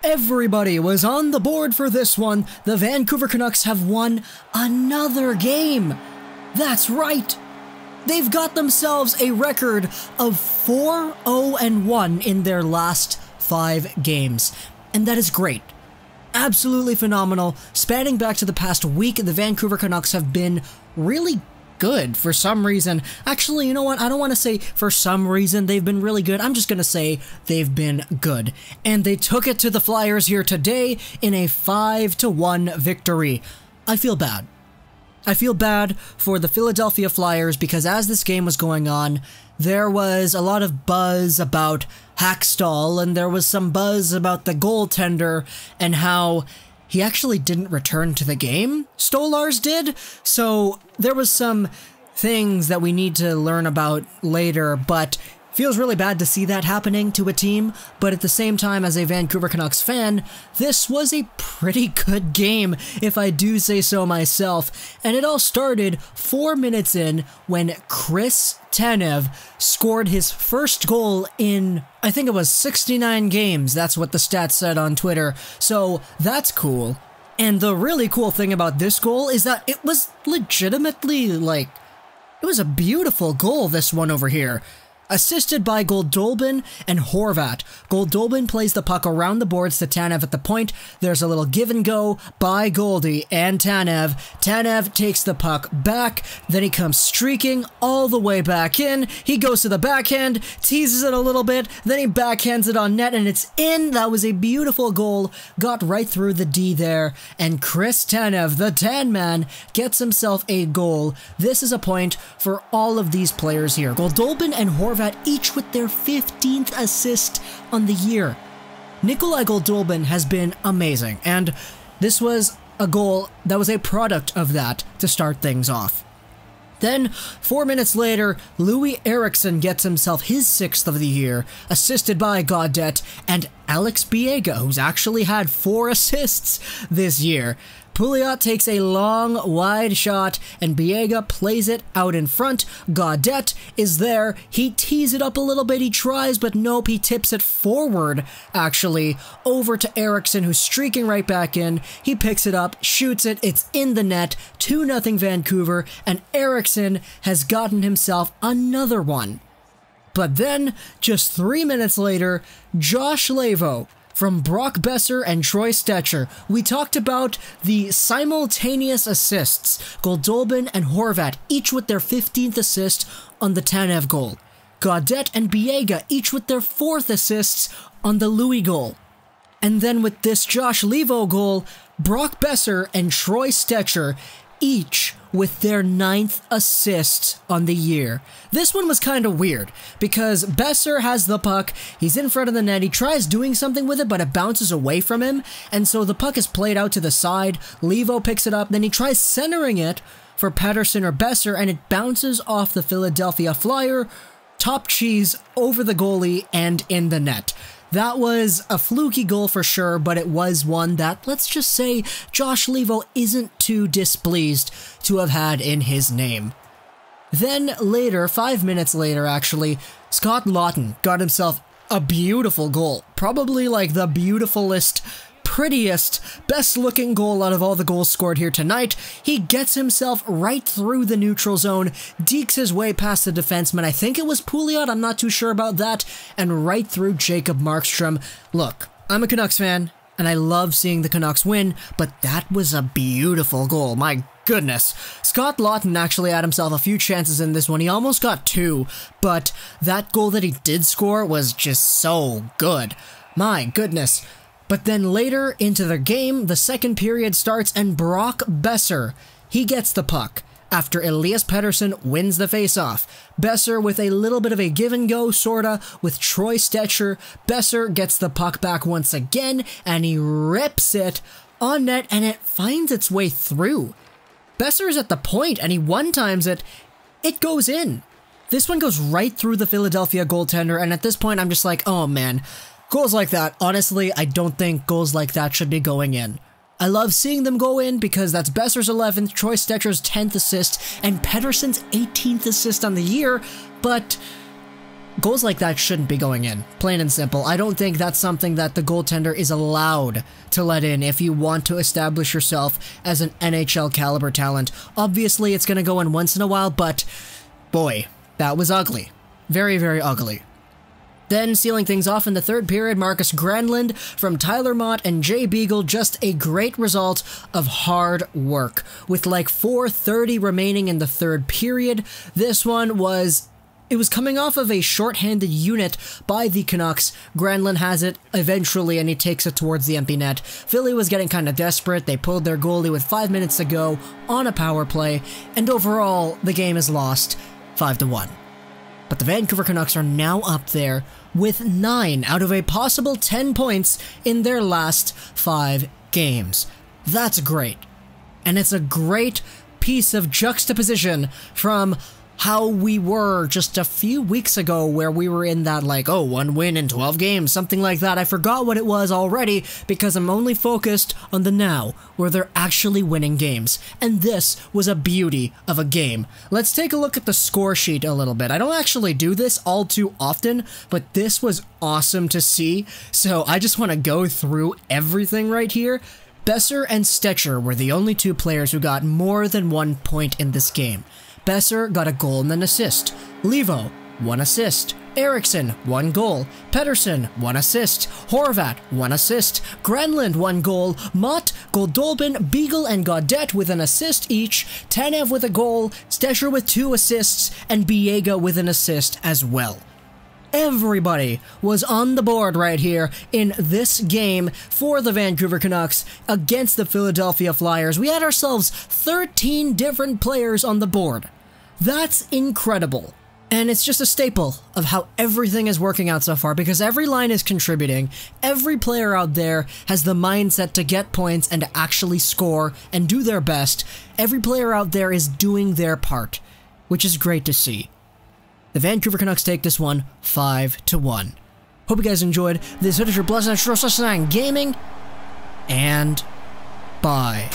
Everybody was on the board for this one. The Vancouver Canucks have won another game. That's right. They've got themselves a record of 4-0-1 in their last 5 games. And that is great. Absolutely phenomenal. Spanning back to the past week, the Vancouver Canucks have been really good for some reason. Actually, you know what? I don't want to say for some reason they've been really good. I'm just going to say they've been good. And they took it to the Flyers here today in a 5-1 victory. I feel bad. I feel bad for the Philadelphia Flyers because as this game was going on, there was a lot of buzz about Hackstall and there was some buzz about the goaltender and how he actually didn't return to the game. Stolarz did, so there was some things that we need to learn about later, but feels really bad to see that happening to a team, but at the same time, as a Vancouver Canucks fan, this was a pretty good game, if I do say so myself, and it all started 4 minutes in when Chris Tanev scored his first goal in, I think it was 69 games, that's what the stats said on Twitter, so that's cool. And the really cool thing about this goal is that it was legitimately, it was a beautiful goal, this one over here. Assisted by Goldolbin and Horvat. Goldolbin plays the puck around the boards to Tanev at the point. There's a little give and go by Goldie and Tanev. Tanev takes the puck back, then he comes streaking all the way back in. He goes to the backhand, teases it a little bit, then he backhands it on net and it's in. That was a beautiful goal. Got right through the D there. And Chris Tanev, the Tan Man, gets himself a goal. This is a point for all of these players here. Goldolbin and Horvat each with their 15th assist on the year. Nikolai Goldolbin has been amazing, and this was a goal that was a product of that to start things off. Then, 4 minutes later, Louis Eriksson gets himself his 6th of the year, assisted by Gaudette and Alex Biega, who's actually had 4 assists this year. Pouliot takes a long, wide shot, and Biega plays it out in front. Gaudette is there. He tees it up a little bit. He tries, but nope, he tips it forward, actually, over to Eriksson, who's streaking right back in. He picks it up, shoots it. It's in the net. 2-0 Vancouver, and Eriksson has gotten himself another one. But then, just 3 minutes later, Josh Leivo from Brock Boeser and Troy Stecher. We talked about the simultaneous assists, Goldolbin and Horvat, each with their 15th assist on the Tanev goal. Gaudette and Biega, each with their 4th assists on the Louis goal. And then with this Josh Leivo goal, Brock Boeser and Troy Stecher, each with their 9th assist on the year. This one was kind of weird, because Boeser has the puck, he's in front of the net, he tries doing something with it, but it bounces away from him, and so the puck is played out to the side, Leivo picks it up, then he tries centering it for Pettersson or Boeser, and it bounces off the Philadelphia Flyer, top cheese over the goalie and in the net. That was a fluky goal for sure, but it was one that, let's just say, Josh Leivo isn't too displeased to have had in his name. Then later, 5 minutes later actually, Scott Laughton got himself a beautiful goal. Probably like the beautifulest, prettiest, best-looking goal out of all the goals scored here tonight. He gets himself right through the neutral zone, dekes his way past the defenseman, I think it was Pouliot, I'm not too sure about that, and right through Jacob Markstrom. Look, I'm a Canucks fan, and I love seeing the Canucks win, but that was a beautiful goal, my goodness. Scott Laughton actually had himself a few chances in this one, he almost got 2, but that goal that he did score was just so good. My goodness. But then later into the game, the second period starts and Brock Boeser, he gets the puck after Elias Pettersson wins the faceoff. Boeser with a little bit of a give and go, sorta, with Troy Stecher. Boeser gets the puck back once again and he rips it on net and it finds its way through. Boeser's at the point and he one-times it. It goes in. This one goes right through the Philadelphia goaltender and at this point I'm just like, oh man. Goals like that, honestly, I don't think goals like that should be going in. I love seeing them go in because that's Boeser's 11th, Troy Stecher's 10th assist, and Pettersson's 18th assist on the year, but goals like that shouldn't be going in, plain and simple. I don't think that's something that the goaltender is allowed to let in if you want to establish yourself as an NHL caliber talent. Obviously, it's going to go in once in a while, but boy, that was ugly. Very, very ugly. Then, sealing things off in the third period, Marcus Granlund from Tyler Mott and Jay Beagle, just a great result of hard work. With like 4:30 remaining in the third period, this one was... It was coming off of a shorthanded unit by the Canucks. Granlund has it eventually, and he takes it towards the empty net. Philly was getting kind of desperate. They pulled their goalie with 5 minutes to go on a power play, and overall, the game is lost 5-1. But the Vancouver Canucks are now up there with 9 out of a possible 10 points in their last 5 games. That's great. And it's a great piece of juxtaposition from how we were just a few weeks ago, where we were in that like, oh, 1 win in 12 games, something like that. I forgot what it was already because I'm only focused on the now, where they're actually winning games. And this was a beauty of a game. Let's take a look at the score sheet a little bit. I don't actually do this all too often, but this was awesome to see. So I just want to go through everything right here. Boeser and Stecher were the only 2 players who got more than 1 point in this game. Boeser got a goal and an assist. Levo, 1 assist. Eriksson, 1 goal. Pettersson, 1 assist. Horvat, 1 assist. Granlund, 1 goal. Mott, Goldolbin, Beagle, and Gaudette with an assist each. Tanev with a goal. Stecher with 2 assists. And Biega with an assist as well. Everybody was on the board right here in this game for the Vancouver Canucks against the Philadelphia Flyers. We had ourselves 13 different players on the board. That's incredible. And it's just a staple of how everything is working out so far, because every line is contributing. Every player out there has the mindset to get points and to actually score and do their best. Every player out there is doing their part, which is great to see. The Vancouver Canucks take this one 5-1. Hope you guys enjoyed this footage of Blessed Gaming, and bye.